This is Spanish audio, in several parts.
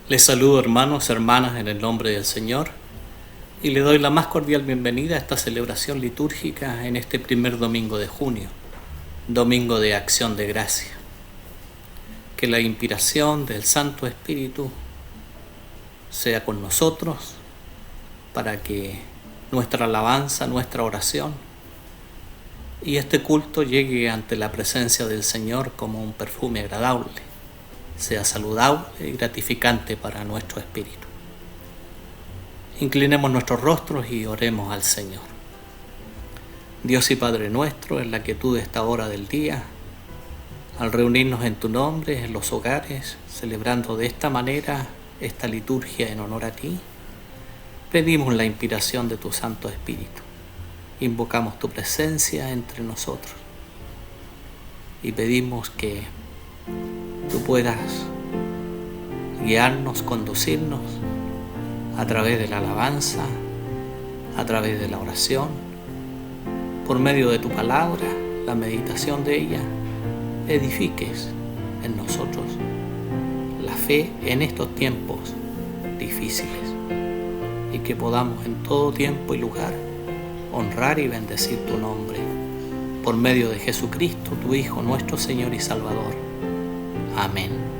Les saludo hermanos, hermanas en el nombre del Señor y le doy la más cordial bienvenida a esta celebración litúrgica en este primer domingo de junio, domingo de acción de gracia. Que la inspiración del Santo Espíritu sea con nosotros para que nuestra alabanza, nuestra oración y este culto llegue ante la presencia del Señor como un perfume agradable, sea saludable y gratificante para nuestro espíritu. Inclinemos nuestros rostros y oremos al Señor. Dios y Padre nuestro, en la quietud de esta hora del día, al reunirnos en tu nombre, en los hogares, celebrando de esta manera esta liturgia en honor a ti, pedimos la inspiración de tu Santo Espíritu. Invocamos tu presencia entre nosotros y pedimos que tú puedas guiarnos, conducirnos a través de la alabanza, a través de la oración, por medio de tu palabra, la meditación de ella, edifiques en nosotros la fe en estos tiempos difíciles y que podamos en todo tiempo y lugar honrar y bendecir tu nombre por medio de Jesucristo, tu Hijo, nuestro Señor y Salvador. Amén.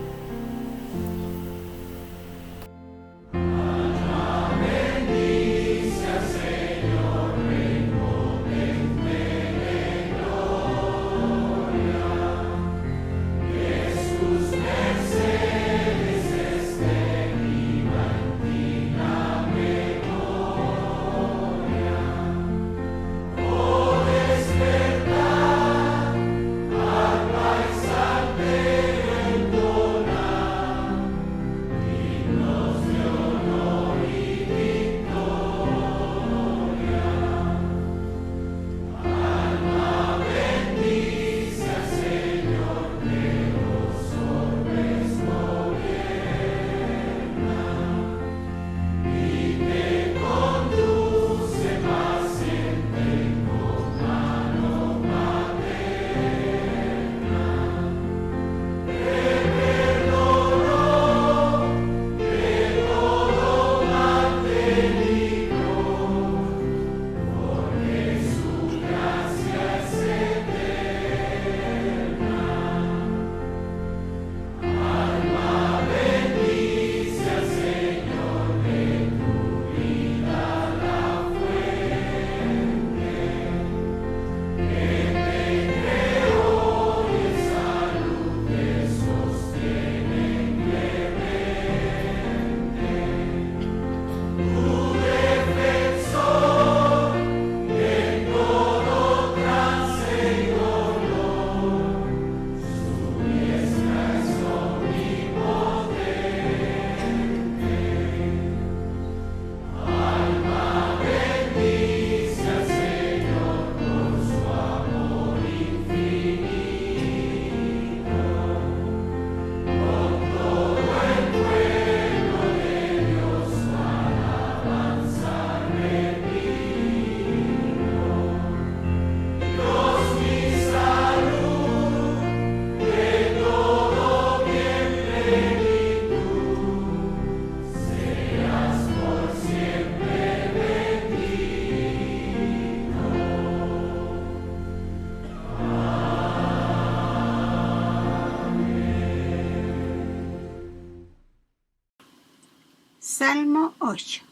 Salmo 8.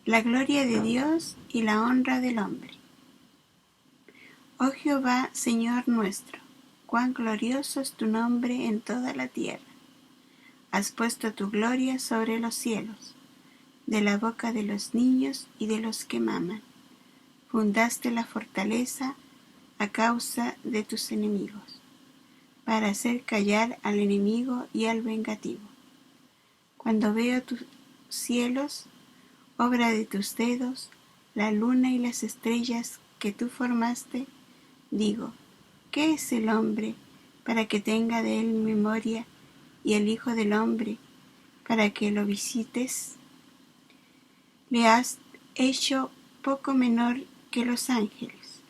La gloria de Dios y la honra del hombre. Oh Jehová, Señor nuestro, cuán glorioso es tu nombre en toda la tierra. Has puesto tu gloria sobre los cielos, de la boca de los niños y de los que maman. Fundaste la fortaleza a causa de tus enemigos, para hacer callar al enemigo y al vengativo. Cuando veo tus cielos, obra de tus dedos, la luna y las estrellas que tú formaste, digo, ¿qué es el hombre para que tenga de él memoria, y el Hijo del hombre para que lo visites? Le has hecho poco menor que los ángeles,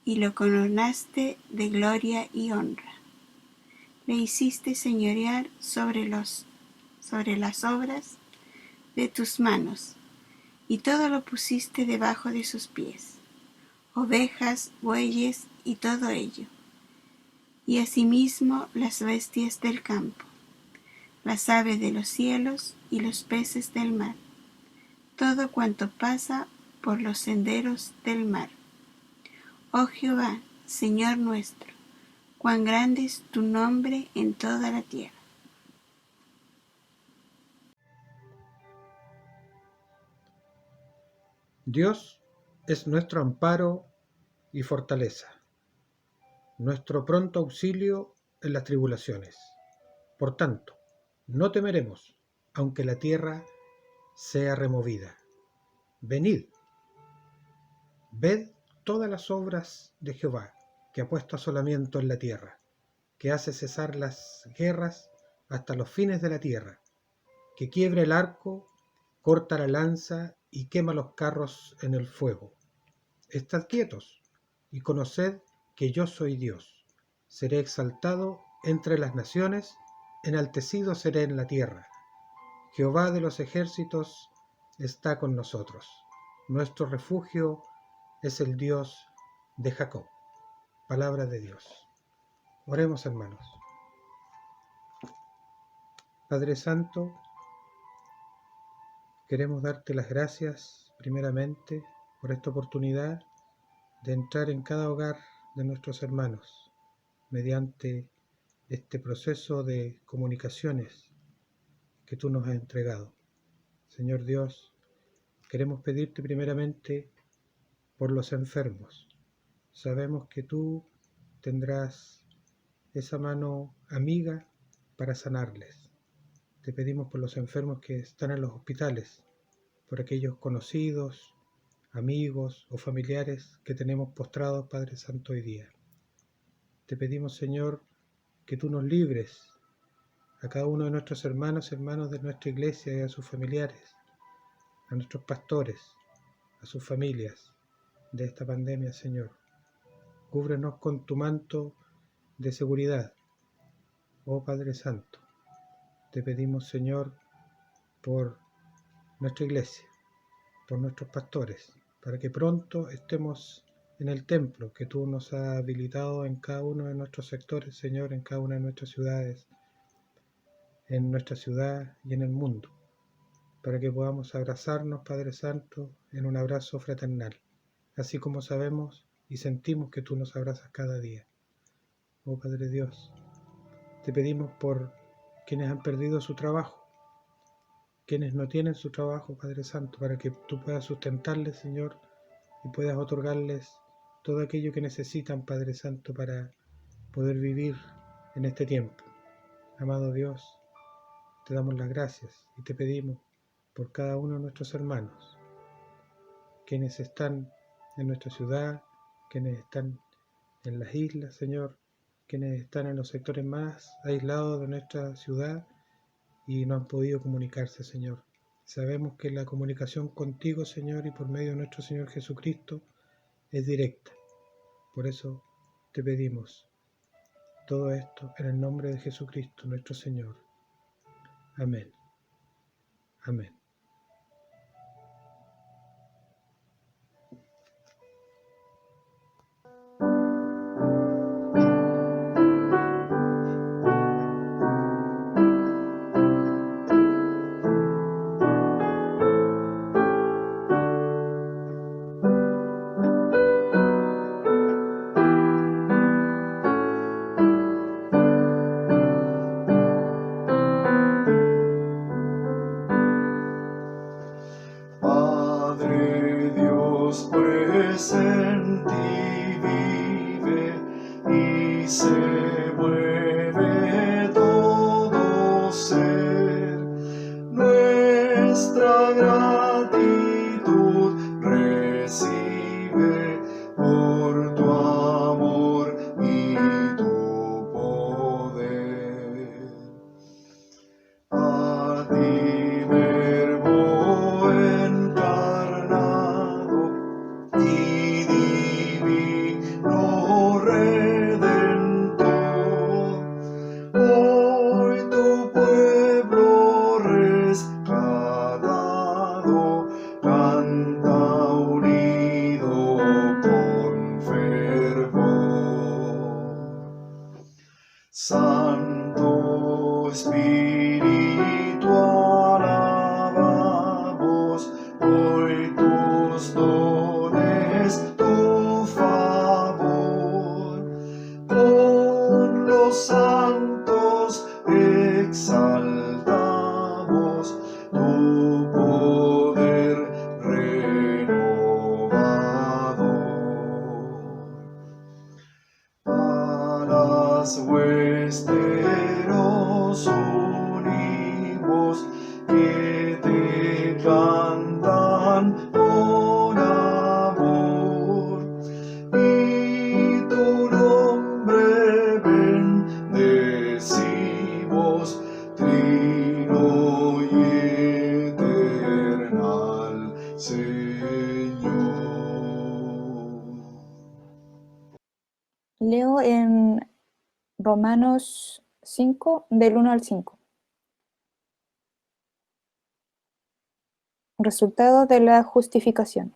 y lo coronaste de gloria y honra. Le hiciste señorear sobre los sobre las obras de tus manos, y todo lo pusiste debajo de sus pies, ovejas, bueyes y todo ello, y asimismo las bestias del campo, las aves de los cielos y los peces del mar, todo cuanto pasa por los senderos del mar. Oh Jehová, Señor nuestro, cuán grande es tu nombre en toda la tierra. Dios es nuestro amparo y fortaleza, nuestro pronto auxilio en las tribulaciones. Por tanto, no temeremos, aunque la tierra sea removida. Venid, ved todas las obras de Jehová, que ha puesto asolamiento en la tierra, que hace cesar las guerras hasta los fines de la tierra, que quiebra el arco, corta la lanza y quema los carros en el fuego. Estad quietos y conoced que yo soy Dios. Seré exaltado entre las naciones, enaltecido seré en la tierra. Jehová de los ejércitos está con nosotros. Nuestro refugio es el Dios de Jacob. Palabra de Dios. Oremos, hermanos. Padre Santo, queremos darte las gracias primeramente por esta oportunidad de entrar en cada hogar de nuestros hermanos mediante este proceso de comunicaciones que tú nos has entregado. Señor Dios, queremos pedirte primeramente por los enfermos. Sabemos que tú tendrás esa mano amiga para sanarles. Te pedimos por los enfermos que están en los hospitales, por aquellos conocidos, amigos o familiares que tenemos postrados, Padre Santo, hoy día. Te pedimos, Señor, que tú nos libres a cada uno de nuestros hermanos de nuestra iglesia y a sus familiares, a nuestros pastores, a sus familias, de esta pandemia, Señor. Cúbrenos con tu manto de seguridad, oh Padre Santo. Te pedimos, Señor, por nuestra iglesia, por nuestros pastores, para que pronto estemos en el templo que tú nos has habilitado en cada uno de nuestros sectores, Señor, en cada una de nuestras ciudades, en nuestra ciudad y en el mundo, para que podamos abrazarnos, Padre Santo, en un abrazo fraternal, así como sabemos y sentimos que tú nos abrazas cada día. Oh Padre Dios, te pedimos por quienes han perdido su trabajo, quienes no tienen su trabajo, Padre Santo, para que tú puedas sustentarles, Señor, y puedas otorgarles todo aquello que necesitan, Padre Santo, para poder vivir en este tiempo. Amado Dios, te damos las gracias y te pedimos por cada uno de nuestros hermanos, quienes están en nuestra ciudad, quienes están en las islas, Señor, quienes están en los sectores más aislados de nuestra ciudad y no han podido comunicarse, Señor. Sabemos que la comunicación contigo, Señor, y por medio de nuestro Señor Jesucristo es directa. Por eso te pedimos todo esto en el nombre de Jesucristo, nuestro Señor. Amén. Amén. Padre Dios, pues en ti vive y se mueve todo ser. Nuestra gratitud recibe por tu amor y tu poder. A ti, Verbo encarnado y divino Redentor, las huestes nos unimos, que te cantan con amor, y tu nombre bendecimos, trino y eternal Señor. Leo en Romanos 5, del 1 al 5. Resultado de la justificación.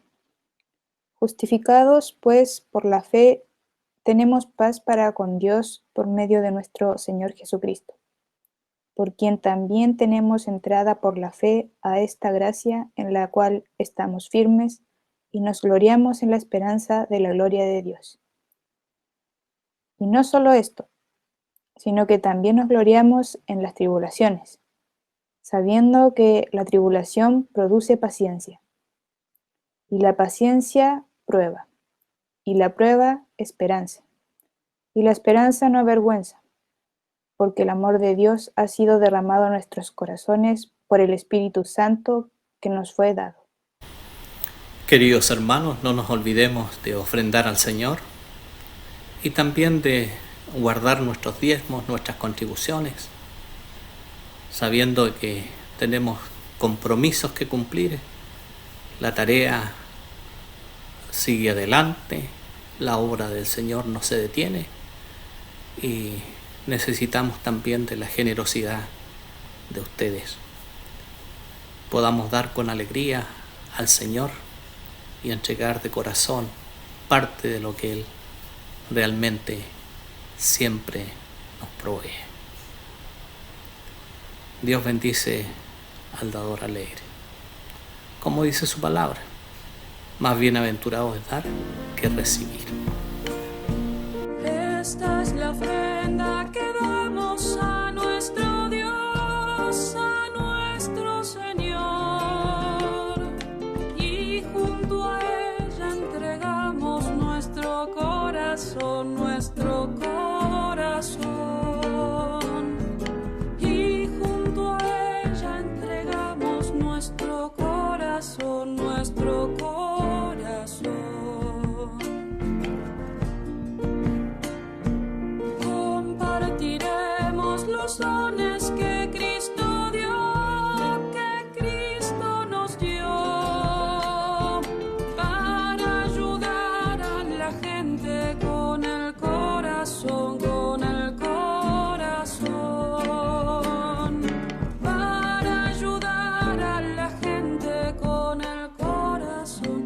Justificados, pues, por la fe, tenemos paz para con Dios por medio de nuestro Señor Jesucristo, por quien también tenemos entrada por la fe a esta gracia en la cual estamos firmes y nos gloriamos en la esperanza de la gloria de Dios. Y no solo esto, sino que también nos gloriamos en las tribulaciones, sabiendo que la tribulación produce paciencia, y la paciencia prueba, y la prueba esperanza, y la esperanza no avergüenza, porque el amor de Dios ha sido derramado en nuestros corazones por el Espíritu Santo que nos fue dado. Queridos hermanos, no nos olvidemos de ofrendar al Señor y también de guardar nuestros diezmos, nuestras contribuciones, sabiendo que tenemos compromisos que cumplir. La tarea sigue adelante, la obra del Señor no se detiene y necesitamos también de la generosidad de ustedes. Podamos dar con alegría al Señor y entregar de corazón parte de lo que Él realmente siempre nos provee. Dios bendice al dador alegre. Como dice su palabra, más bienaventurado es dar que recibir. Esta es la ofrenda que damos a nuestro Dios, a nuestro Señor, y junto a ella entregamos nuestro corazón, y junto a ella entregamos nuestro corazón. Compartiremos los dones que Cristo dio, que Cristo nos dio, para ayudar a la gente con el corazón, para ayudar a la gente con el corazón.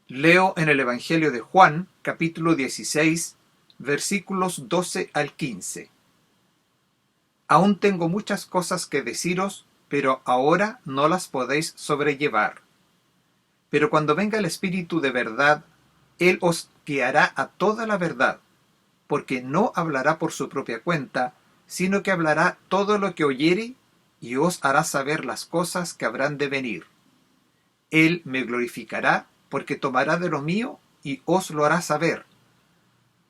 Leo en el Evangelio de Juan, capítulo 16, versículos 12 al 15. Aún tengo muchas cosas que deciros, pero ahora no las podéis sobrellevar. Pero cuando venga el Espíritu de verdad, Él os guiará a toda la verdad, porque no hablará por su propia cuenta, sino que hablará todo lo que oyere y os hará saber las cosas que habrán de venir. Él me glorificará, porque tomará de lo mío y os lo hará saber.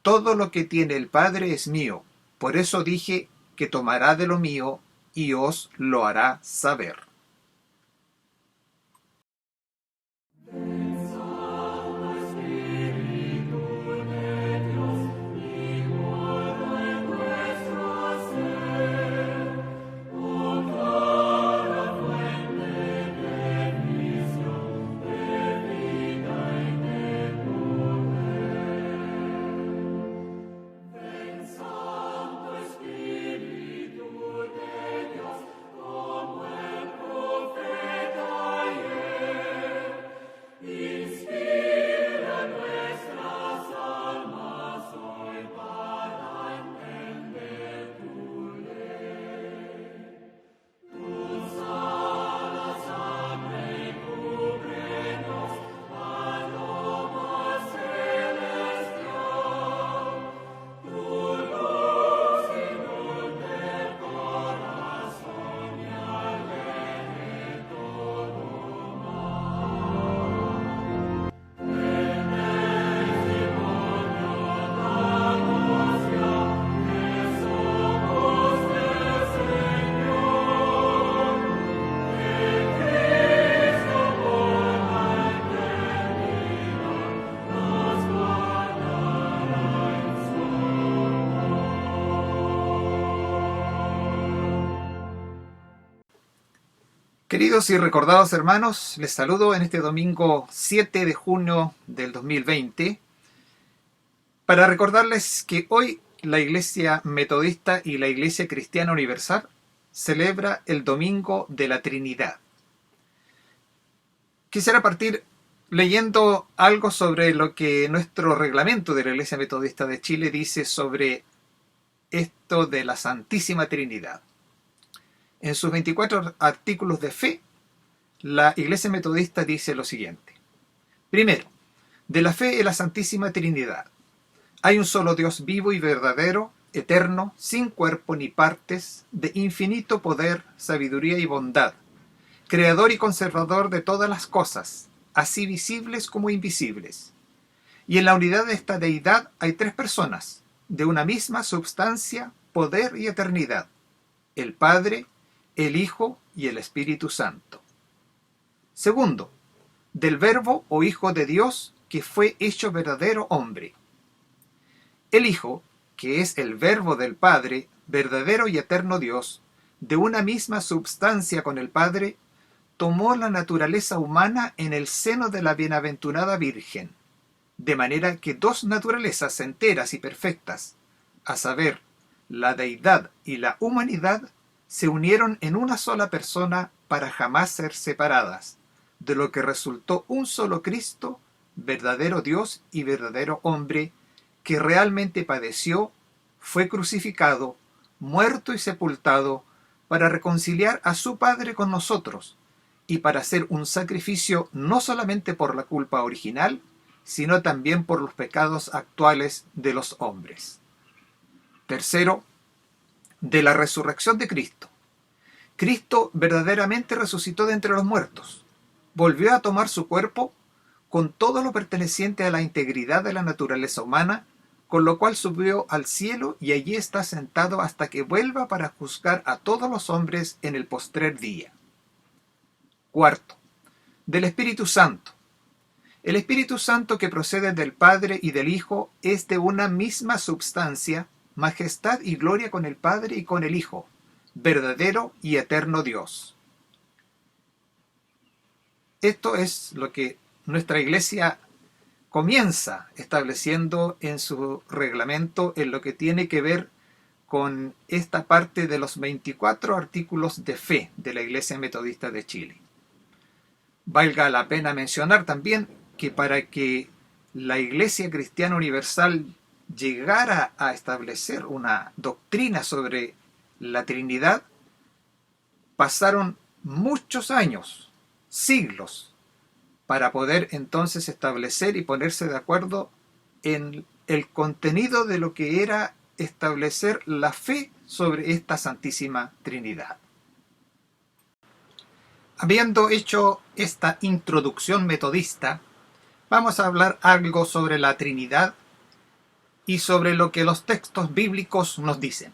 Todo lo que tiene el Padre es mío, por eso dije que tomará de lo mío y os lo hará saber. Santo Espíritu de Dios, como el Queridos y recordados hermanos, les saludo en este domingo 7 de junio del 2020 para recordarles que hoy la Iglesia Metodista y la Iglesia Cristiana Universal celebra el Domingo de la Trinidad. Quisiera partir leyendo algo sobre lo que nuestro reglamento de la Iglesia Metodista de Chile dice sobre esto de la Santísima Trinidad. En sus 24 artículos de fe, la Iglesia Metodista dice lo siguiente. Primero, de la fe en la Santísima Trinidad. Hay un solo Dios vivo y verdadero, eterno, sin cuerpo ni partes, de infinito poder, sabiduría y bondad, creador y conservador de todas las cosas, así visibles como invisibles. Y en la unidad de esta deidad hay tres personas, de una misma substancia, poder y eternidad, el Padre, el Hijo y el Espíritu Santo. Segundo, del Verbo o Hijo de Dios que fue hecho verdadero hombre. El Hijo, que es el Verbo del Padre, verdadero y eterno Dios, de una misma substancia con el Padre, tomó la naturaleza humana en el seno de la bienaventurada Virgen, de manera que dos naturalezas enteras y perfectas, a saber, la deidad y la humanidad, se unieron en una sola persona para jamás ser separadas, de lo que resultó un solo Cristo, verdadero Dios y verdadero hombre, que realmente padeció, fue crucificado, muerto y sepultado, para reconciliar a su Padre con nosotros, y para hacer un sacrificio no solamente por la culpa original, sino también por los pecados actuales de los hombres. Tercero, de la resurrección de Cristo. Cristo verdaderamente resucitó de entre los muertos, volvió a tomar su cuerpo con todo lo perteneciente a la integridad de la naturaleza humana, con lo cual subió al cielo y allí está sentado hasta que vuelva para juzgar a todos los hombres en el postrer día. Cuarto, del Espíritu Santo. El Espíritu Santo que procede del Padre y del Hijo es de una misma substancia, majestad y gloria con el Padre y con el Hijo, verdadero y eterno Dios. Esto es lo que nuestra Iglesia comienza estableciendo en su reglamento en lo que tiene que ver con esta parte de los 24 artículos de fe de la Iglesia Metodista de Chile. Valga la pena mencionar también que para que la Iglesia Cristiana Universal llegara a establecer una doctrina sobre la Trinidad, pasaron muchos años, siglos, para poder entonces establecer y ponerse de acuerdo en el contenido de lo que era establecer la fe sobre esta Santísima Trinidad. Habiendo hecho esta introducción metodista, vamos a hablar algo sobre la Trinidad y sobre lo que los textos bíblicos nos dicen.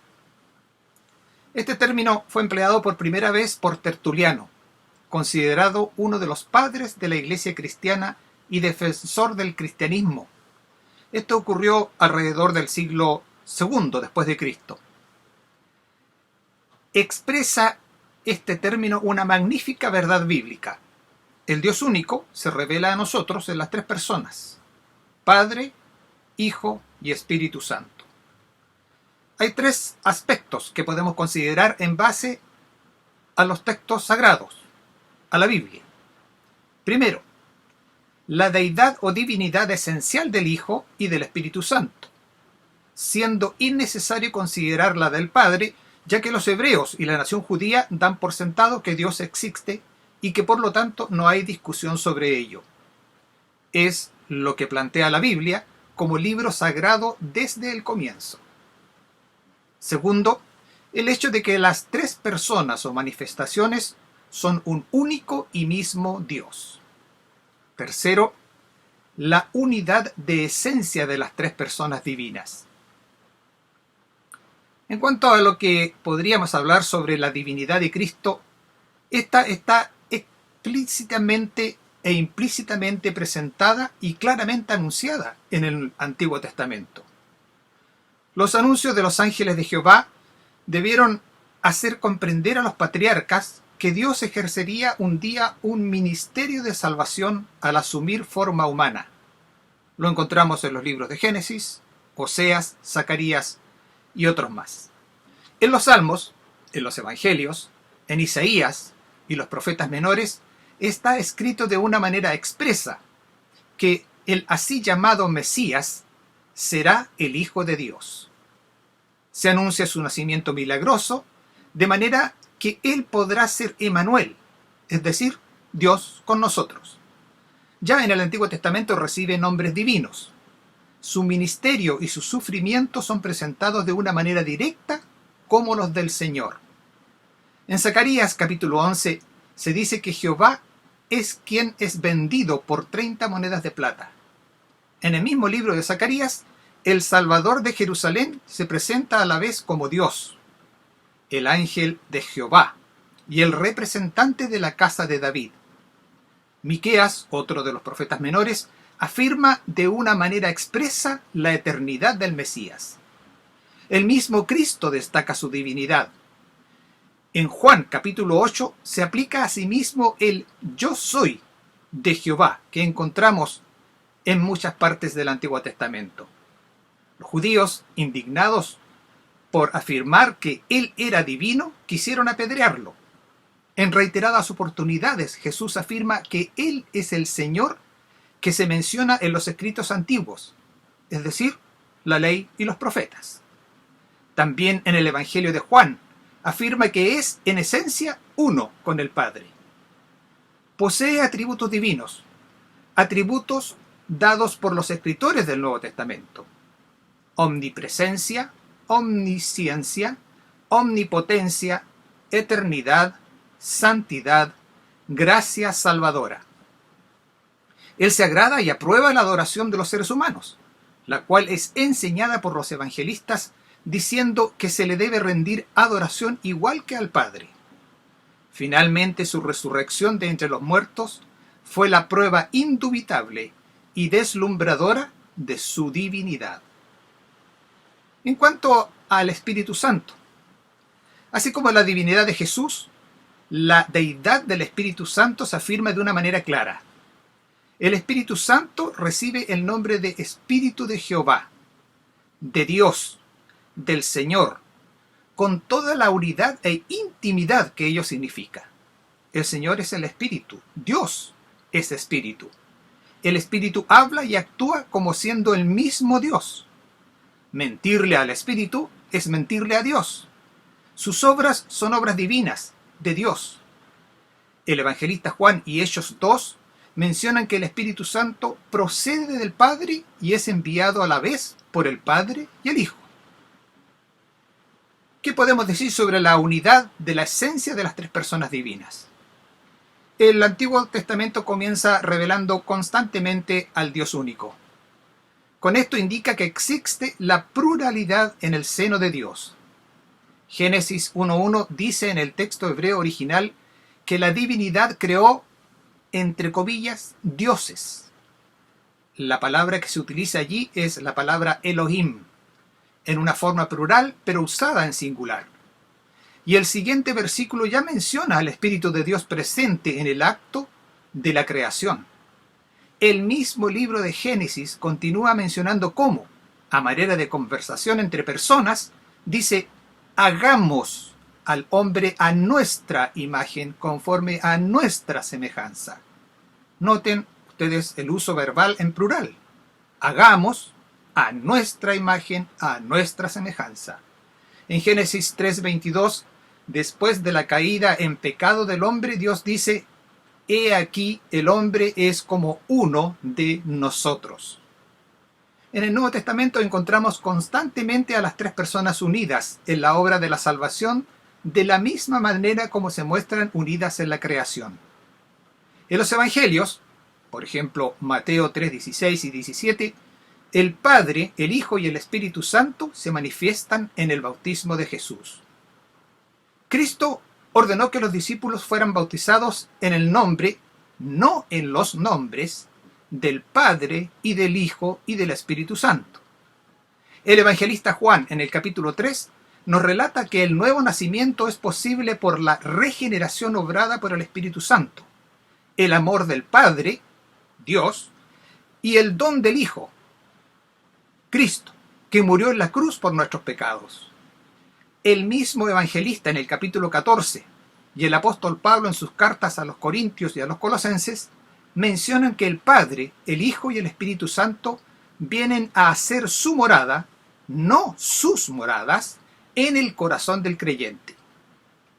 Este término fue empleado por primera vez por Tertuliano, considerado uno de los padres de la Iglesia cristiana y defensor del cristianismo. Esto ocurrió alrededor del siglo II después de Cristo. Expresa este término una magnífica verdad bíblica. El Dios único se revela a nosotros en las tres personas: Padre, Hijo y Espíritu Santo. Hay tres aspectos que podemos considerar en base a los textos sagrados, a la Biblia. Primero, la deidad o divinidad esencial del Hijo y del Espíritu Santo, siendo innecesario considerar la del Padre, ya que los hebreos y la nación judía dan por sentado que Dios existe y que por lo tanto no hay discusión sobre ello. Es lo que plantea la Biblia como libro sagrado desde el comienzo. Segundo, el hecho de que las tres personas o manifestaciones son un único y mismo Dios. Tercero, la unidad de esencia de las tres personas divinas. En cuanto a lo que podríamos hablar sobre la divinidad de Cristo, esta está explícitamente e implícitamente presentada y claramente anunciada en el Antiguo Testamento. Los anuncios de los ángeles de Jehová debieron hacer comprender a los patriarcas que Dios ejercería un día un ministerio de salvación al asumir forma humana. Lo encontramos en los libros de Génesis, Oseas, Zacarías y otros más. En los Salmos, en los Evangelios, en Isaías y los profetas menores, está escrito de una manera expresa que el así llamado Mesías será el Hijo de Dios. Se anuncia su nacimiento milagroso, de manera que Él podrá ser Emmanuel, es decir, Dios con nosotros. Ya en el Antiguo Testamento recibe nombres divinos. Su ministerio y su sufrimiento son presentados de una manera directa como los del Señor. En Zacarías capítulo 11 se dice que Jehová es quien es vendido por 30 monedas de plata. En el mismo libro de Zacarías, el Salvador de Jerusalén se presenta a la vez como Dios, el ángel de Jehová y el representante de la casa de David. Miqueas, otro de los profetas menores, afirma de una manera expresa la eternidad del Mesías. El mismo Cristo destaca su divinidad. En Juan capítulo 8 se aplica a sí mismo el yo soy de Jehová, que encontramos en muchas partes del Antiguo Testamento. Los judíos, indignados por afirmar que él era divino, quisieron apedrearlo. En reiteradas oportunidades, Jesús afirma que él es el Señor que se menciona en los escritos antiguos, es decir, la ley y los profetas. También en el Evangelio de Juan, afirma que es en esencia uno con el Padre. Posee atributos divinos, atributos dados por los escritores del Nuevo Testamento: omnipresencia, omnisciencia, omnipotencia, eternidad, santidad, gracia salvadora. Él se agrada y aprueba la adoración de los seres humanos, la cual es enseñada por los evangelistas diciendo que se le debe rendir adoración igual que al Padre. Finalmente, su resurrección de entre los muertos fue la prueba indubitable y deslumbradora de su divinidad. En cuanto al Espíritu Santo, así como la divinidad de Jesús, la deidad del Espíritu Santo se afirma de una manera clara. El Espíritu Santo recibe el nombre de Espíritu de Jehová, de Dios, del Señor, con toda la unidad e intimidad que ello significa. El Señor es el Espíritu, Dios es Espíritu. El Espíritu habla y actúa como siendo el mismo Dios. Mentirle al Espíritu es mentirle a Dios. Sus obras son obras divinas, de Dios. El evangelista Juan y Hechos 2 mencionan que el Espíritu Santo procede del Padre y es enviado a la vez por el Padre y el Hijo. ¿Qué podemos decir sobre la unidad de la esencia de las tres personas divinas? El Antiguo Testamento comienza revelando constantemente al Dios único. Con esto indica que existe la pluralidad en el seno de Dios. Génesis 1.1 dice en el texto hebreo original que la divinidad creó, entre comillas, dioses. La palabra que se utiliza allí es la palabra Elohim, en una forma plural, pero usada en singular. Y el siguiente versículo ya menciona al Espíritu de Dios presente en el acto de la creación. El mismo libro de Génesis continúa mencionando cómo, a manera de conversación entre personas, dice: hagamos al hombre a nuestra imagen, conforme a nuestra semejanza. Noten ustedes el uso verbal en plural. Hagamos a nuestra imagen, a nuestra semejanza. En Génesis 3:22, después de la caída en pecado del hombre, Dios dice: he aquí el hombre es como uno de nosotros. En el Nuevo Testamento encontramos constantemente a las tres personas unidas en la obra de la salvación, de la misma manera como se muestran unidas en la creación. En los Evangelios, por ejemplo Mateo 3:16 y 17, el Padre, el Hijo y el Espíritu Santo se manifiestan en el bautismo de Jesús. Cristo ordenó que los discípulos fueran bautizados en el nombre, no en los nombres, del Padre y del Hijo y del Espíritu Santo. El evangelista Juan, en el capítulo 3, nos relata que el nuevo nacimiento es posible por la regeneración obrada por el Espíritu Santo, el amor del Padre, Dios, y el don del Hijo, Cristo, que murió en la cruz por nuestros pecados. El mismo evangelista en el capítulo 14 y el apóstol Pablo en sus cartas a los Corintios y a los Colosenses mencionan que el Padre, el Hijo y el Espíritu Santo vienen a hacer su morada, no sus moradas, en el corazón del creyente.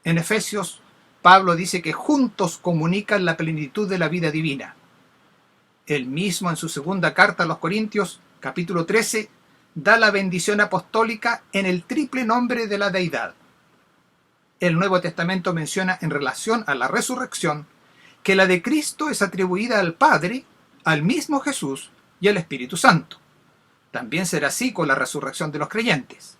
En Efesios, Pablo dice que juntos comunican la plenitud de la vida divina. Él mismo en su segunda carta a los Corintios, capítulo 13, da la bendición apostólica en el triple nombre de la deidad. El Nuevo Testamento menciona en relación a la resurrección que la de Cristo es atribuida al Padre, al mismo Jesús y al Espíritu Santo. También será así con la resurrección de los creyentes.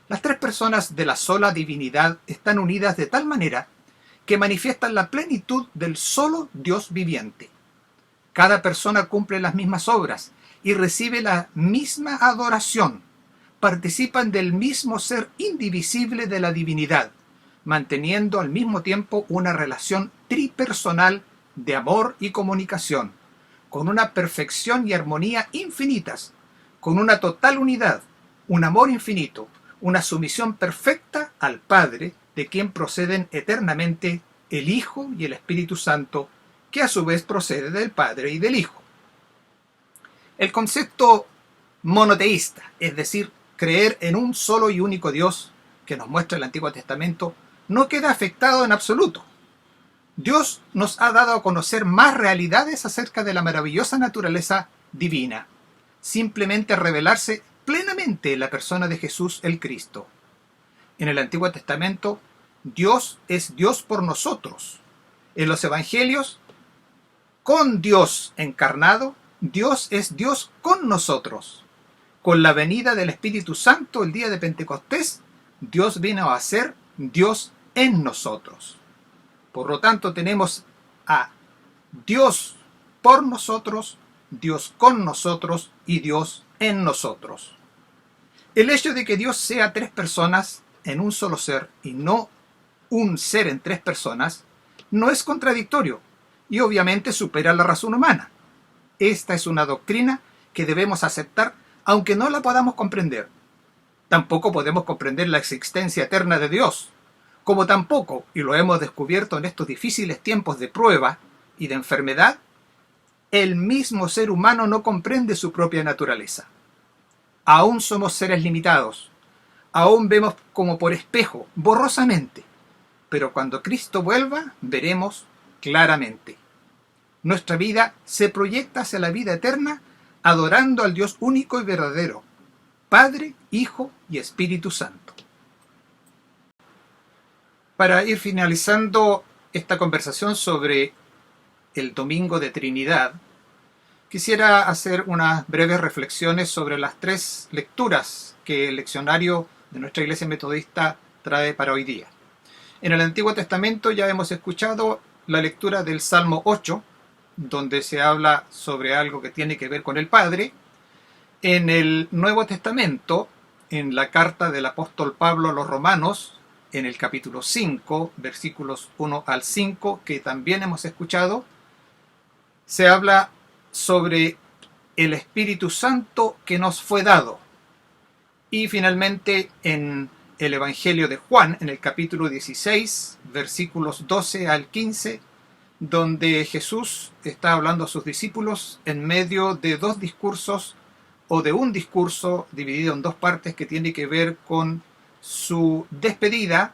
Las tres personas de la sola divinidad están unidas de tal manera que manifiestan la plenitud del solo Dios viviente. Cada persona cumple las mismas obras y recibe la misma adoración. Participan del mismo ser indivisible de la divinidad, manteniendo al mismo tiempo una relación tripersonal de amor y comunicación, con una perfección y armonía infinitas, con una total unidad, un amor infinito, una sumisión perfecta al Padre, de quien proceden eternamente el Hijo y el Espíritu Santo, que a su vez procede del Padre y del Hijo. El concepto monoteísta, es decir, creer en un solo y único Dios, que nos muestra el Antiguo Testamento, no queda afectado en absoluto. Dios nos ha dado a conocer más realidades acerca de la maravillosa naturaleza divina, simplemente a revelarse plenamente en la persona de Jesús el Cristo. En el Antiguo Testamento, Dios es Dios por nosotros. En los Evangelios, con Dios encarnado, Dios es Dios con nosotros. Con la venida del Espíritu Santo el día de Pentecostés, Dios vino a ser Dios en nosotros. Por lo tanto, tenemos a Dios por nosotros, Dios con nosotros y Dios en nosotros. El hecho de que Dios sea tres personas en un solo ser y no un ser en tres personas no es contradictorio y obviamente supera la razón humana. Esta es una doctrina que debemos aceptar aunque no la podamos comprender. Tampoco podemos comprender la existencia eterna de Dios, como tampoco, y lo hemos descubierto en estos difíciles tiempos de prueba y de enfermedad, el mismo ser humano no comprende su propia naturaleza. Aún somos seres limitados, aún vemos como por espejo, borrosamente, pero cuando Cristo vuelva, veremos claramente. Nuestra vida se proyecta hacia la vida eterna, adorando al Dios único y verdadero, Padre, Hijo y Espíritu Santo. Para ir finalizando esta conversación sobre el Domingo de Trinidad, quisiera hacer unas breves reflexiones sobre las tres lecturas que el leccionario de nuestra Iglesia Metodista trae para hoy día. En el Antiguo Testamento ya hemos escuchado la lectura del Salmo 8, donde se habla sobre algo que tiene que ver con el Padre. En el Nuevo Testamento, en la carta del apóstol Pablo a los Romanos, en el capítulo 5, versículos 1 al 5, que también hemos escuchado, se habla sobre el Espíritu Santo que nos fue dado. Y finalmente en el Evangelio de Juan, en el capítulo 16, versículos 12 al 15, donde Jesús está hablando a sus discípulos en medio de dos discursos o de un discurso dividido en dos partes que tiene que ver con su despedida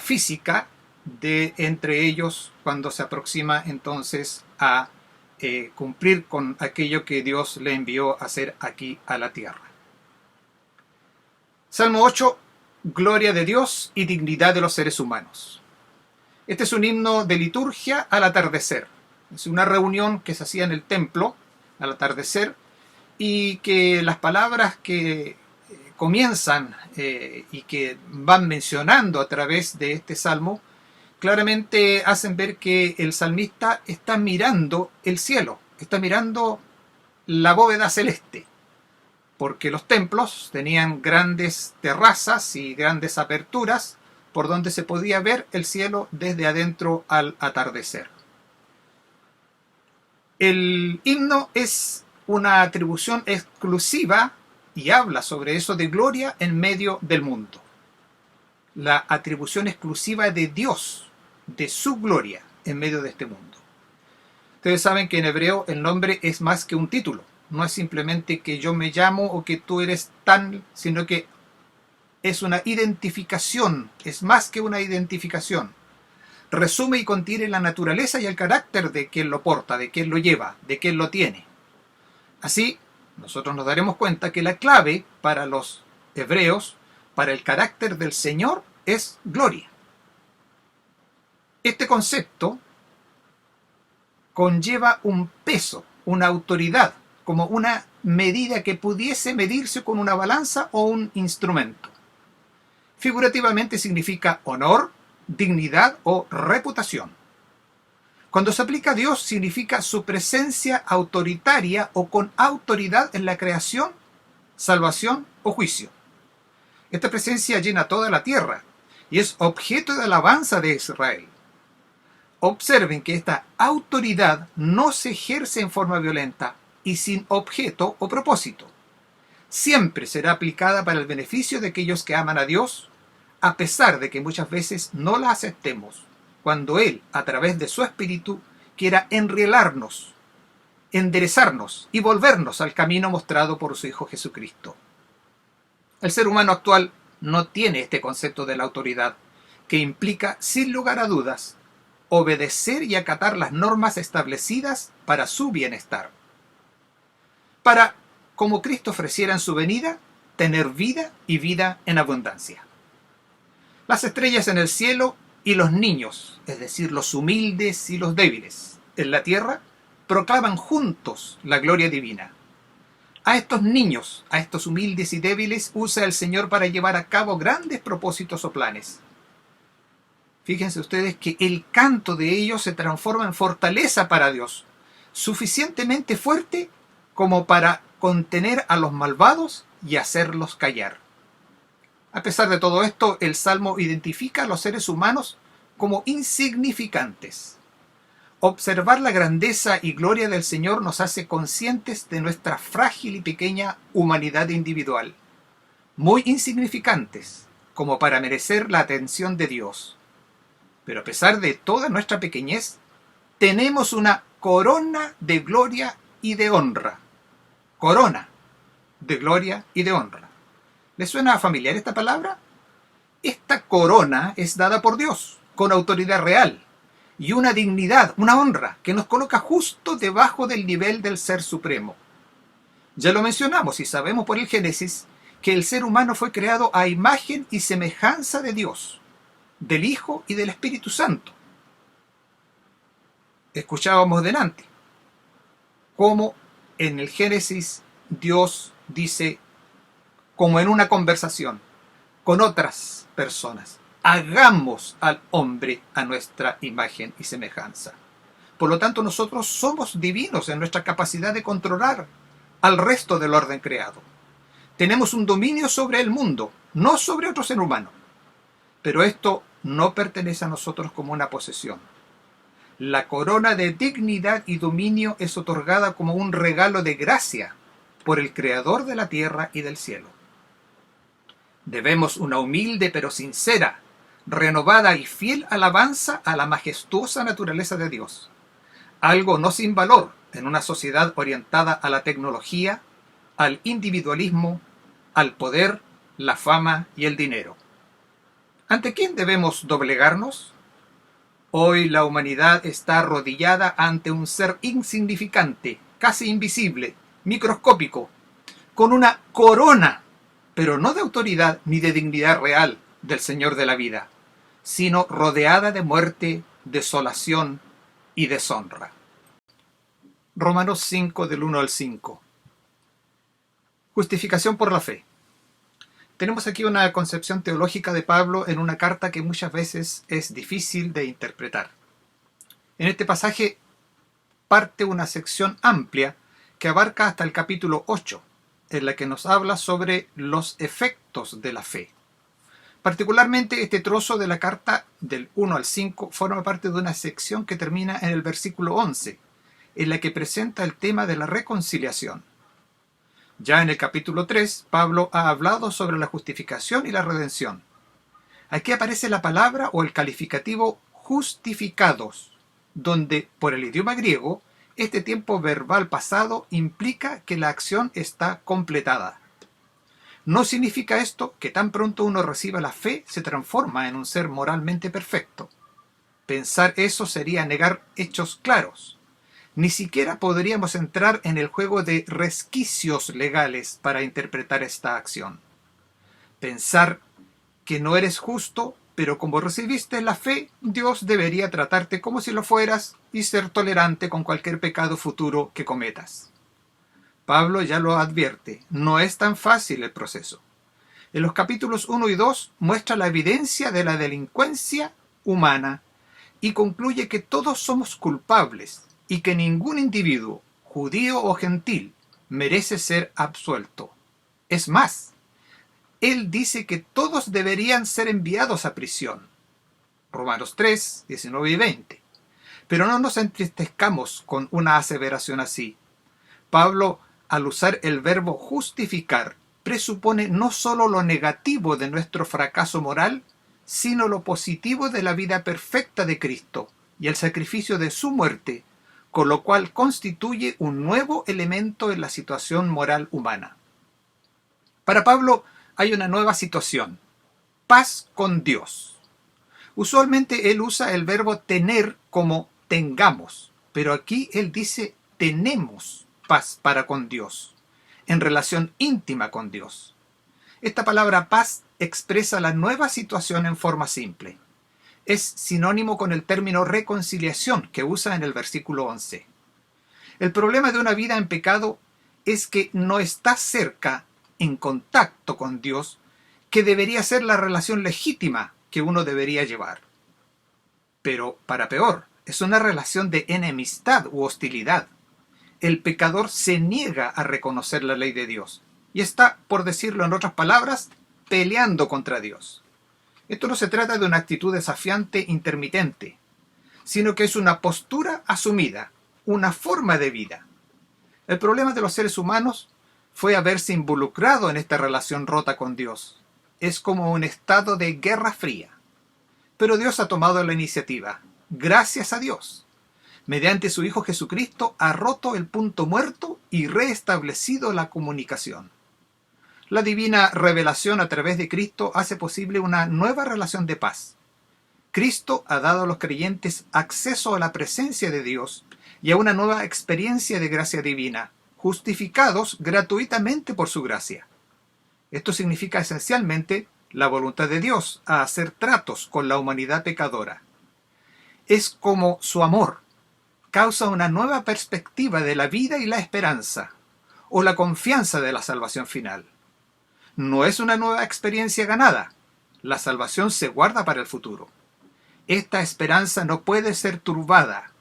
física de entre ellos cuando se aproxima entonces a cumplir con aquello que Dios le envió a hacer aquí a la tierra. Salmo 8, gloria de Dios y dignidad de los seres humanos. Este es un himno de liturgia al atardecer. Es una reunión que se hacía en el templo al atardecer y que las palabras que comienzan y que van mencionando a través de este salmo claramente hacen ver que el salmista está mirando el cielo, está mirando la bóveda celeste, porque los templos tenían grandes terrazas y grandes aperturas por donde se podía ver el cielo desde adentro al atardecer. El himno es una atribución exclusiva y habla sobre eso de gloria en medio del mundo. La atribución exclusiva de Dios, de su gloria en medio de este mundo. Ustedes saben que en hebreo el nombre es más que un título. No es simplemente que yo me llamo o que tú eres tal, sino que es una identificación, es más que una identificación. Resume y contiene la naturaleza y el carácter de quien lo porta, de quien lo lleva, de quien lo tiene. Así, nosotros nos daremos cuenta que la clave para los hebreos, para el carácter del Señor, es gloria. Este concepto conlleva un peso, una autoridad, como una medida que pudiese medirse con una balanza o un instrumento. Figurativamente significa honor, dignidad o reputación. Cuando se aplica a Dios significa su presencia autoritaria o con autoridad en la creación, salvación o juicio. Esta presencia llena toda la tierra y es objeto de alabanza de Israel. Observen que esta autoridad no se ejerce en forma violenta y sin objeto o propósito. Siempre será aplicada para el beneficio de aquellos que aman a Dios, a pesar de que muchas veces no la aceptemos, cuando Él, a través de su Espíritu, quiera enrielarnos, enderezarnos y volvernos al camino mostrado por su Hijo Jesucristo. El ser humano actual no tiene este concepto de la autoridad, que implica, sin lugar a dudas, obedecer y acatar las normas establecidas para su bienestar. Para, como Cristo ofreciera en su venida, tener vida y vida en abundancia. Las estrellas en el cielo y los niños, es decir, los humildes y los débiles, en la tierra, proclaman juntos la gloria divina. A estos niños, a estos humildes y débiles, usa el Señor para llevar a cabo grandes propósitos o planes. Fíjense ustedes que el canto de ellos se transforma en fortaleza para Dios, suficientemente fuerte como para contener a los malvados y hacerlos callar. A pesar de todo esto, el Salmo identifica a los seres humanos como insignificantes. Observar la grandeza y gloria del Señor nos hace conscientes de nuestra frágil y pequeña humanidad individual, muy insignificantes como para merecer la atención de Dios. Pero a pesar de toda nuestra pequeñez, tenemos una corona de gloria y de honra. Corona de gloria y de honra. ¿Les suena familiar esta palabra? Esta corona es dada por Dios, con autoridad real, y una dignidad, una honra, que nos coloca justo debajo del nivel del Ser Supremo. Ya lo mencionamos y sabemos por el Génesis que el ser humano fue creado a imagen y semejanza de Dios, del Hijo y del Espíritu Santo. Escuchábamos delante cómo en el Génesis Dios dice, como en una conversación con otras personas, hagamos al hombre a nuestra imagen y semejanza. Por lo tanto, nosotros somos divinos en nuestra capacidad de controlar al resto del orden creado. Tenemos un dominio sobre el mundo, no sobre otro ser humano. Pero esto no pertenece a nosotros como una posesión. La corona de dignidad y dominio es otorgada como un regalo de gracia por el Creador de la tierra y del cielo. Debemos una humilde pero sincera, renovada y fiel alabanza a la majestuosa naturaleza de Dios. Algo no sin valor en una sociedad orientada a la tecnología, al individualismo, al poder, la fama y el dinero. ¿Ante quién debemos doblegarnos? Hoy la humanidad está arrodillada ante un ser insignificante, casi invisible, microscópico, con una corona, pero no de autoridad ni de dignidad real del Señor de la vida, sino rodeada de muerte, desolación y deshonra. Romanos 5 del 1 al 5. Justificación por la fe. Tenemos aquí una concepción teológica de Pablo en una carta que muchas veces es difícil de interpretar. En este pasaje parte una sección amplia que abarca hasta el capítulo 8, en la que nos habla sobre los efectos de la fe. Particularmente este trozo de la carta del 1 al 5 forma parte de una sección que termina en el versículo 11, en la que presenta el tema de la reconciliación. Ya en el capítulo 3, Pablo ha hablado sobre la justificación y la redención. Aquí aparece la palabra o el calificativo justificados, donde por el idioma griego, este tiempo verbal pasado implica que la acción está completada. No significa esto que tan pronto uno reciba la fe se transforma en un ser moralmente perfecto. Pensar eso sería negar hechos claros. Ni siquiera podríamos entrar en el juego de resquicios legales para interpretar esta acción. Pensar que no eres justo, pero como recibiste la fe, Dios debería tratarte como si lo fueras y ser tolerante con cualquier pecado futuro que cometas. Pablo ya lo advierte, no es tan fácil el proceso. En los capítulos 1 y 2 muestra la evidencia de la delincuencia humana y concluye que todos somos culpables y que ningún individuo, judío o gentil, merece ser absuelto. Es más, él dice que todos deberían ser enviados a prisión. Romanos 3, 19 y 20. Pero no nos entristezcamos con una aseveración así. Pablo, al usar el verbo justificar, presupone no solo lo negativo de nuestro fracaso moral, sino lo positivo de la vida perfecta de Cristo y el sacrificio de su muerte, con lo cual constituye un nuevo elemento en la situación moral humana. Para Pablo hay una nueva situación: paz con Dios. Usualmente él usa el verbo tener como tengamos, pero aquí él dice tenemos paz para con Dios, en relación íntima con Dios. Esta palabra paz expresa la nueva situación en forma simple. Es sinónimo con el término reconciliación que usa en el versículo 11. El problema de una vida en pecado es que no está cerca, en contacto con Dios, que debería ser la relación legítima que uno debería llevar. Pero, para peor, es una relación de enemistad u hostilidad. El pecador se niega a reconocer la ley de Dios y está, por decirlo en otras palabras, peleando contra Dios. Esto no se trata de una actitud desafiante intermitente, sino que es una postura asumida, una forma de vida. El problema de los seres humanos fue haberse involucrado en esta relación rota con Dios. Es como un estado de guerra fría. Pero Dios ha tomado la iniciativa. Gracias a Dios. Mediante su Hijo Jesucristo ha roto el punto muerto y reestablecido la comunicación. La divina revelación a través de Cristo hace posible una nueva relación de paz. Cristo ha dado a los creyentes acceso a la presencia de Dios y a una nueva experiencia de gracia divina, justificados gratuitamente por su gracia. Esto significa esencialmente la voluntad de Dios a hacer tratos con la humanidad pecadora. Es como su amor causa una nueva perspectiva de la vida y la esperanza, o la confianza de la salvación final. No es una nueva experiencia ganada. La salvación se guarda para el futuro. Esta esperanza no puede ser turbada.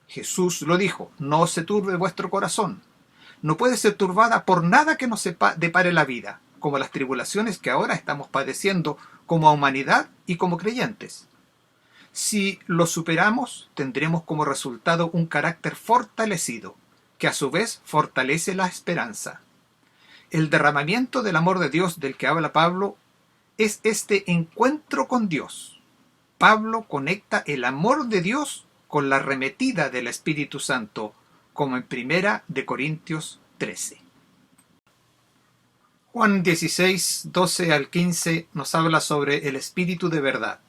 Jesús lo dijo, no se turbe vuestro corazón. No puede ser turbada por nada que nos depare la vida, como las tribulaciones que ahora estamos padeciendo como humanidad y como creyentes. Si lo superamos, tendremos como resultado un carácter fortalecido, que a su vez fortalece la esperanza. El derramamiento del amor de Dios del que habla Pablo es este encuentro con Dios. Pablo conecta el amor de Dios con la arremetida del Espíritu Santo, como en 1 Corintios 13. Juan 16, 12 al 15 nos habla sobre el Espíritu de verdad.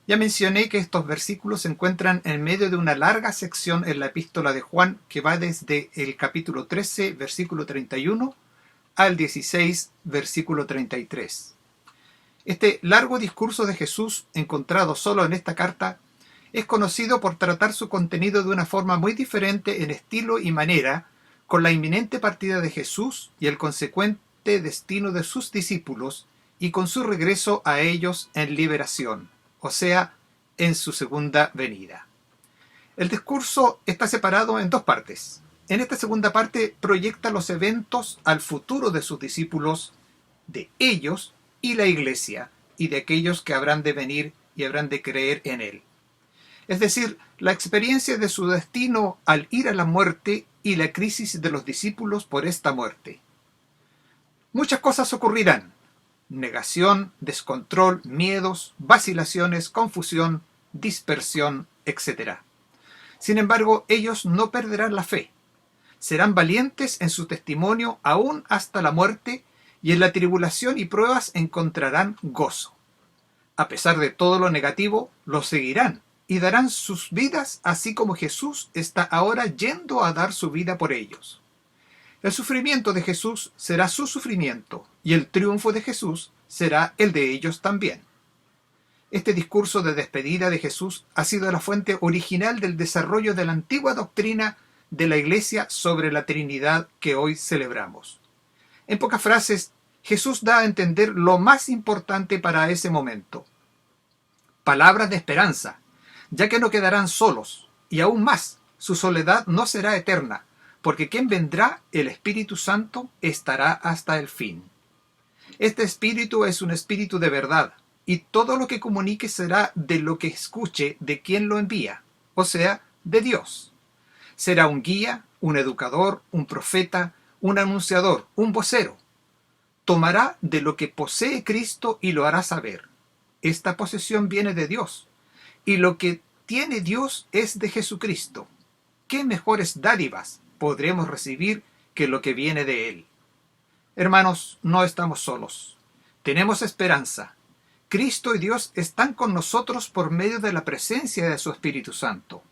Ya mencioné que estos versículos se encuentran en medio de una larga sección en la epístola de Juan que va desde el capítulo 13, versículo 31, al 16, versículo 33. Este largo discurso de Jesús, encontrado solo en esta carta, es conocido por tratar su contenido de una forma muy diferente en estilo y manera, con la inminente partida de Jesús y el consecuente destino de sus discípulos, y con su regreso a ellos en liberación, o sea, en su segunda venida. El discurso está separado en dos partes. en esta segunda parte proyecta los eventos al futuro de sus discípulos, de ellos y la iglesia, y de aquellos que habrán de venir y habrán de creer en él. Es decir, la experiencia de su destino al ir a la muerte y la crisis de los discípulos por esta muerte. Muchas cosas ocurrirán: negación, descontrol, miedos, vacilaciones, confusión, dispersión, etc. Sin embargo, ellos no perderán la fe. Serán valientes en su testimonio aún hasta la muerte, y en la tribulación y pruebas encontrarán gozo. A pesar de todo lo negativo, lo seguirán y darán sus vidas, así como Jesús está ahora yendo a dar su vida por ellos. El sufrimiento de Jesús será su sufrimiento, y el triunfo de Jesús será el de ellos también. Este discurso de despedida de Jesús ha sido la fuente original del desarrollo de la antigua doctrina de la Iglesia sobre la Trinidad que hoy celebramos. En pocas frases, Jesús da a entender lo más importante para ese momento. Palabras de esperanza, ya que no quedarán solos, y aún más, su soledad no será eterna, porque quien vendrá, el Espíritu Santo, estará hasta el fin. Este Espíritu es un Espíritu de verdad, y todo lo que comunique será de lo que escuche de quien lo envía, o sea, de Dios. Será un guía, un educador, un profeta, un anunciador, un vocero. Tomará de lo que posee Cristo y lo hará saber. Esta posesión viene de Dios, y lo que tiene Dios es de Jesucristo. ¿Qué mejores dádivas podremos recibir que lo que viene de Él? Hermanos, no estamos solos. Tenemos esperanza. Cristo y Dios están con nosotros por medio de la presencia de su Espíritu Santo.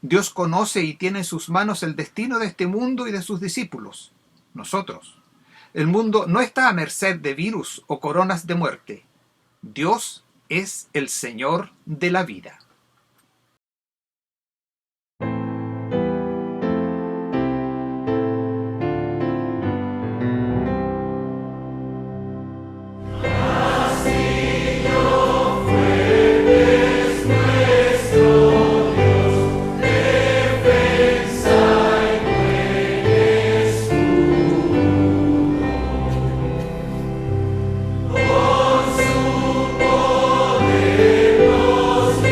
Dios conoce y tiene en sus manos el destino de este mundo y de sus discípulos, nosotros. El mundo no está a merced de virus o coronas de muerte. Dios es el Señor de la vida. Con su poder nos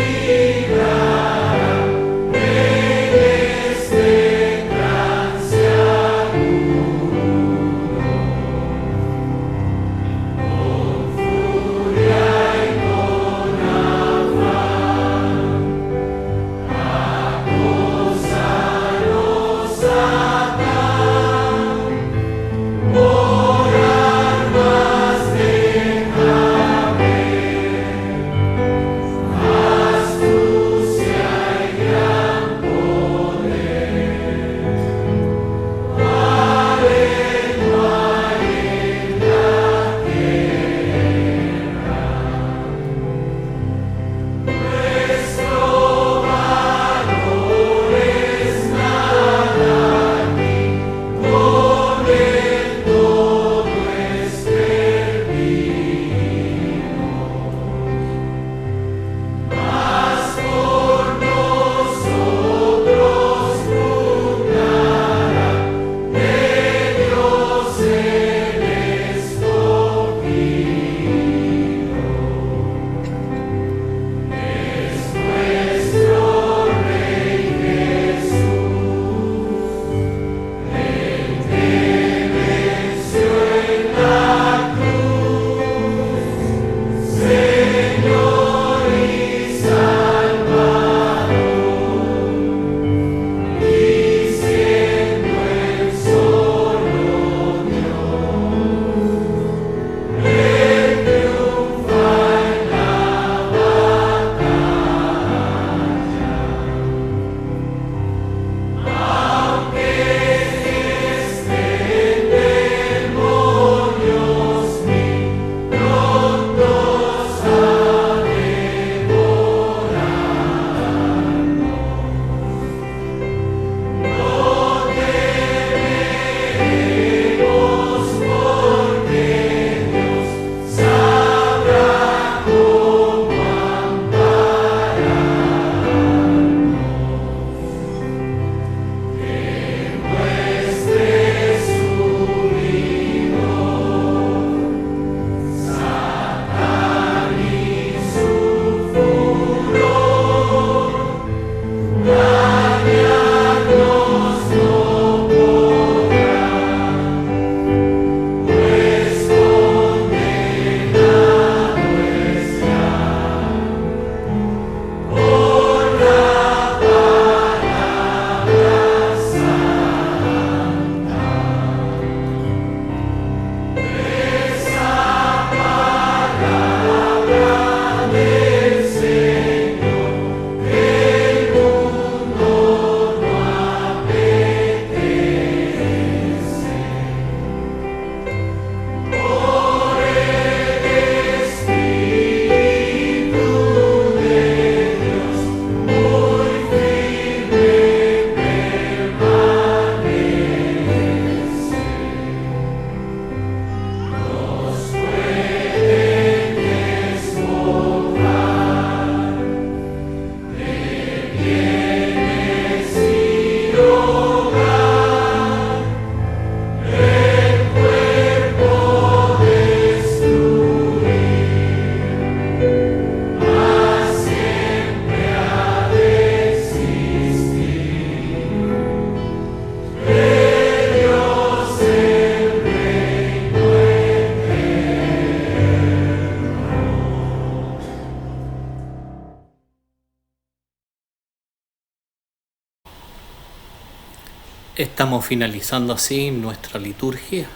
Estamos finalizando así nuestra liturgia.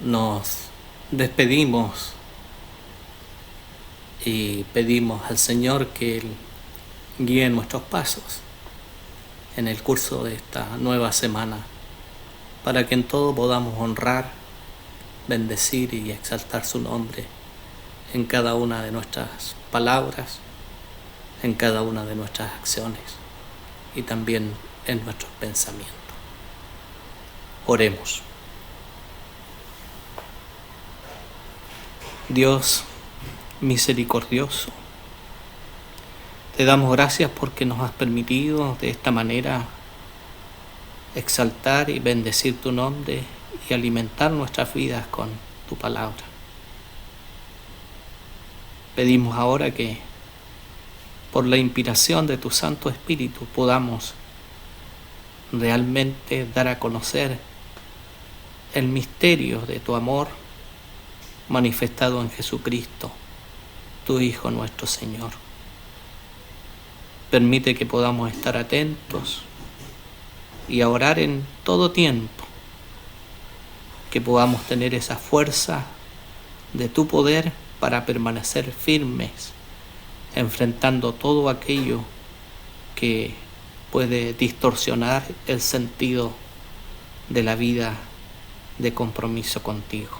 Nos despedimos y pedimos al Señor que Él guíe nuestros pasos en el curso de esta nueva semana, para que en todo podamos honrar, bendecir y exaltar su nombre en cada una de nuestras palabras, en cada una de nuestras acciones y también en nuestros pensamientos. Oremos. Dios misericordioso, te damos gracias porque nos has permitido de esta manera exaltar y bendecir tu nombre y alimentar nuestras vidas con tu palabra. Pedimos ahora que por la inspiración de tu Santo Espíritu podamos realmente dar a conocer el misterio de tu amor manifestado en Jesucristo, tu Hijo nuestro Señor. Permite que podamos estar atentos y a orar en todo tiempo, que podamos tener esa fuerza de tu poder para permanecer firmes, enfrentando todo aquello que puede distorsionar el sentido de la vida de compromiso contigo.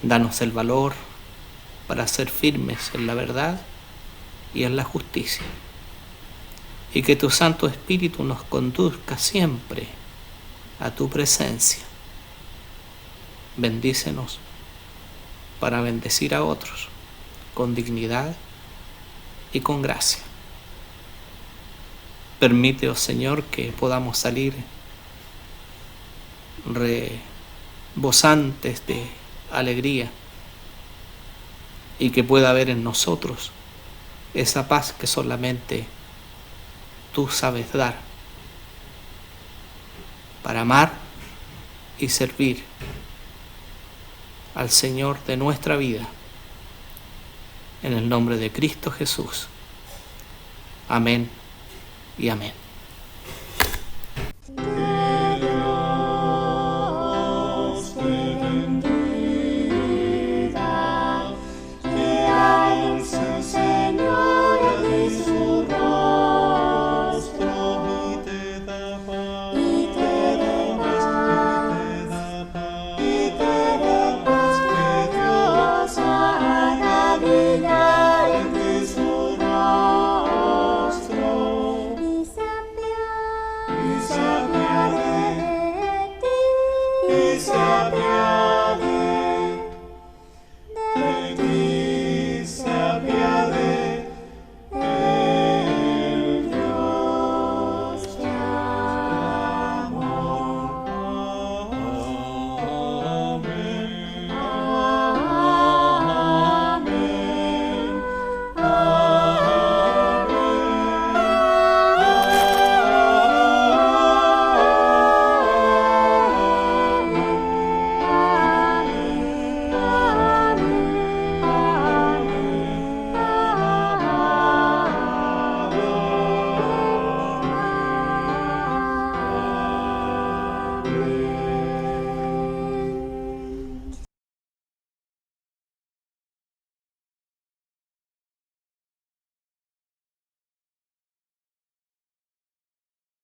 Danos el valor para ser firmes en la verdad y en la justicia, y que tu Santo Espíritu nos conduzca siempre a tu presencia. Bendícenos para bendecir a otros con dignidad y con gracia. Permite, oh Señor, que podamos salir rebosantes de alegría y que pueda haber en nosotros esa paz que solamente tú sabes dar para amar y servir al Señor de nuestra vida. En el nombre de Cristo Jesús. Amén y amén.